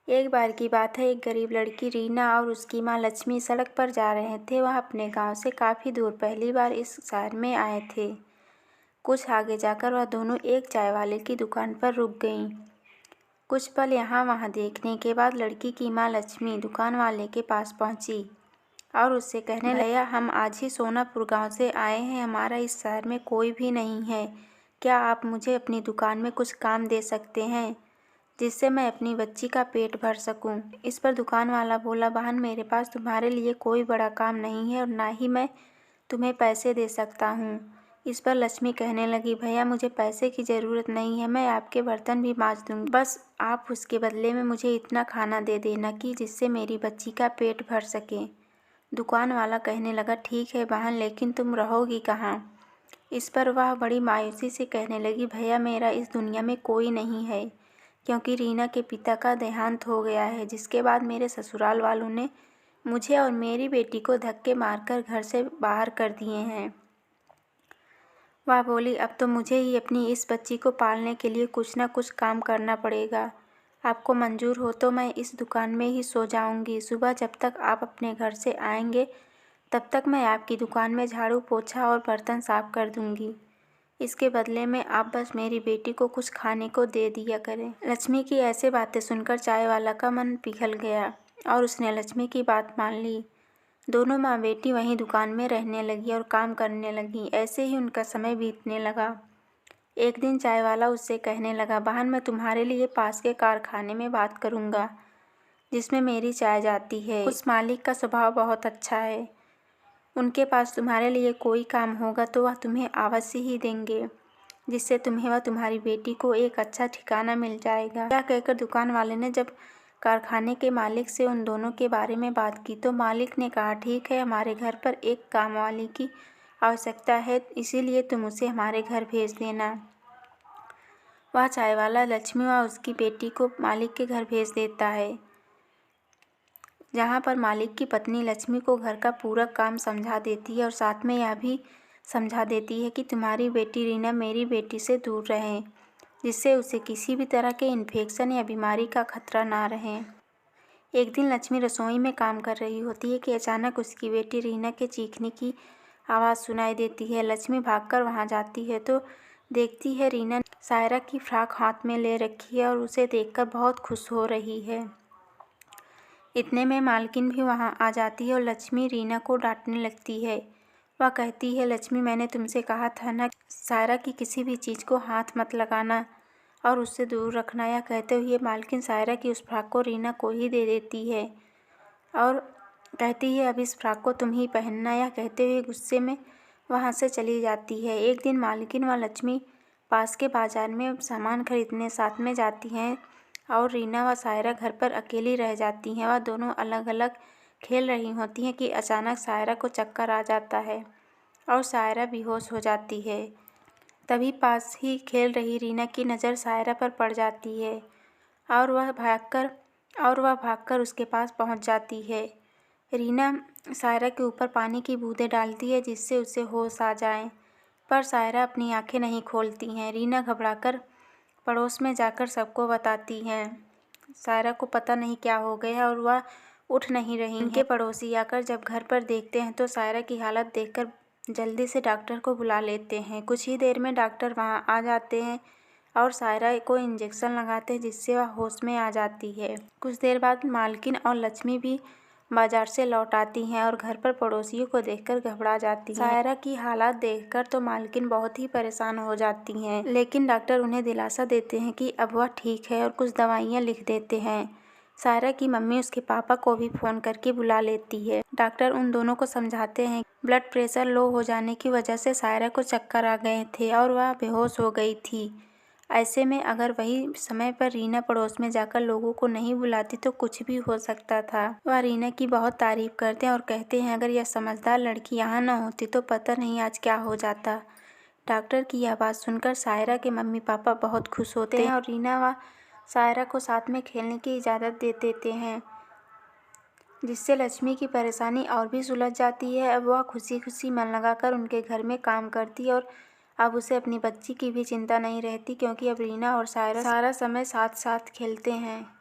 एक बार की बात है, एक गरीब लड़की रीना और उसकी माँ लक्ष्मी सड़क पर जा रहे थे। वह अपने गांव से काफ़ी दूर पहली बार इस शहर में आए थे। कुछ आगे जाकर वह दोनों एक चाय वाले की दुकान पर रुक गईं। कुछ पल यहाँ वहाँ देखने के बाद लड़की की माँ लक्ष्मी दुकान वाले के पास पहुँची और उससे कहने लगी, भैया हम आज ही सोनापुर गाँव से आए हैं, हमारा इस शहर में कोई भी नहीं है। क्या आप मुझे अपनी दुकान में कुछ काम दे सकते हैं जिससे मैं अपनी बच्ची का पेट भर सकूं? इस पर दुकान वाला बोला, बहन मेरे पास तुम्हारे लिए कोई बड़ा काम नहीं है और ना ही मैं तुम्हें पैसे दे सकता हूं। इस पर लक्ष्मी कहने लगी, भैया मुझे पैसे की ज़रूरत नहीं है, मैं आपके बर्तन भी मांज दूंगी, बस आप उसके बदले में मुझे इतना खाना दे देना कि जिससे मेरी बच्ची का पेट भर सके। दुकान वाला कहने लगा, ठीक है बहन, लेकिन तुम रहोगी कहाँ? इस पर वह बड़ी मायूसी से कहने लगी, भैया मेरा इस दुनिया में कोई नहीं है, क्योंकि रीना के पिता का देहांत हो गया है, जिसके बाद मेरे ससुराल वालों ने मुझे और मेरी बेटी को धक्के मारकर घर से बाहर कर दिए हैं। वह बोली, अब तो मुझे ही अपनी इस बच्ची को पालने के लिए कुछ न कुछ काम करना पड़ेगा। आपको मंजूर हो तो मैं इस दुकान में ही सो जाऊंगी। सुबह जब तक आप अपने घर से आएंगे तब तक मैं आपकी दुकान में झाड़ू पोछा और बर्तन साफ कर दूंगी। इसके बदले में आप बस मेरी बेटी को कुछ खाने को दे दिया करें। लक्ष्मी की ऐसे बातें सुनकर चाय वाला का मन पिघल गया और उसने लक्ष्मी की बात मान ली। दोनों माँ बेटी वहीं दुकान में रहने लगी और काम करने लगी। ऐसे ही उनका समय बीतने लगा। एक दिन चाय वाला उससे कहने लगा, बहन मैं तुम्हारे लिए पास के कारखाने में बात करूँगा जिसमें मेरी चाय जाती है। उस मालिक का स्वभाव बहुत अच्छा है, उनके पास तुम्हारे लिए कोई काम होगा तो वह तुम्हें अवश्य ही देंगे, जिससे तुम्हें व तुम्हारी बेटी को एक अच्छा ठिकाना मिल जाएगा। यह कहकर दुकान वाले ने जब कारखाने के मालिक से उन दोनों के बारे में बात की तो मालिक ने कहा, ठीक है, हमारे घर पर एक काम वाली की आवश्यकता है, इसीलिए तुम उसे हमारे घर भेज देना। वह चाय वाला लक्ष्मी व उसकी बेटी को मालिक के घर भेज देता है, जहाँ पर मालिक की पत्नी लक्ष्मी को घर का पूरा काम समझा देती है और साथ में यह भी समझा देती है कि तुम्हारी बेटी रीना मेरी बेटी से दूर रहे, जिससे उसे किसी भी तरह के इन्फेक्शन या बीमारी का खतरा ना रहे। एक दिन लक्ष्मी रसोई में काम कर रही होती है कि अचानक उसकी बेटी रीना के चीखने की आवाज़ सुनाई देती है। लक्ष्मी भागकर वहाँ जाती है तो देखती है रीना सायरा की फ्रॉक हाथ में ले रखी है और उसे देखकर बहुत खुश हो रही है। इतने में मालकिन भी वहाँ आ जाती है और लक्ष्मी रीना को डांटने लगती है। वह कहती है, लक्ष्मी मैंने तुमसे कहा था ना सायरा की किसी भी चीज़ को हाथ मत लगाना और उससे दूर रखना। यह कहते हुए मालकिन सायरा की उस फ्रॉक को रीना को ही दे देती है और कहती है, अब इस फ्रॉक को तुम ही पहनना। यह कहते हुए गुस्से में वहाँ से चली जाती है। एक दिन मालकिन व लक्ष्मी पास के बाजार में सामान खरीदने साथ में जाती हैं और रीना व सायरा घर पर अकेली रह जाती हैं। वह दोनों अलग अलग खेल रही होती हैं कि अचानक सायरा को चक्कर आ जाता है और सायरा बेहोश हो जाती है। तभी पास ही खेल रही रीना की नज़र सायरा पर पड़ जाती है और वह भागकर उसके पास पहुंच जाती है। रीना सायरा के ऊपर पानी की बूंदें डालती है जिससे उसे होश आ जाए, पर सायरा अपनी आंखें नहीं खोलती हैं। रीना घबराकर पड़ोस में जाकर सबको बताती हैं। सायरा को पता नहीं क्या हो गया और वह उठ नहीं रही है। उनके पड़ोसी आकर जब घर पर देखते हैं तो सायरा की हालत देखकर जल्दी से डॉक्टर को बुला लेते हैं। कुछ ही देर में डॉक्टर वहां आ जाते हैं और सायरा को इंजेक्शन लगाते हैं जिससे वह होश में आ जाती है। कुछ देर बाद मालकिन और लक्ष्मी भी बाजार से लौट आती हैं और घर पर पड़ोसियों को देखकर घबरा जाती हैं। सायरा की हालत देखकर तो मालकिन बहुत ही परेशान हो जाती हैं, लेकिन डॉक्टर उन्हें दिलासा देते हैं कि अब वह ठीक है और कुछ दवाइयाँ लिख देते हैं। सायरा की मम्मी उसके पापा को भी फ़ोन करके बुला लेती है। डॉक्टर उन दोनों को समझाते हैं ब्लड प्रेशर लो हो जाने की वजह से सायरा को चक्कर आ गए थे और वह बेहोश हो गई थी। ऐसे में अगर वही समय पर रीना पड़ोस में जाकर लोगों को नहीं बुलाती तो कुछ भी हो सकता था। वह रीना की बहुत तारीफ करते हैं और कहते हैं, अगर यह समझदार लड़की यहाँ न होती तो पता नहीं आज क्या हो जाता। डॉक्टर की यह बात सुनकर सायरा के मम्मी पापा बहुत खुश होते हैं और रीना व सायरा को साथ में खेलने की इजाज़त दे देते हैं, जिससे लक्ष्मी की परेशानी और भी सुलझ जाती है। अब वह खुशी खुशी मन लगाकर उनके घर में काम करती है और अब उसे अपनी बच्ची की भी चिंता नहीं रहती, क्योंकि अब रीना और सायरा सारा समय साथ साथ खेलते हैं।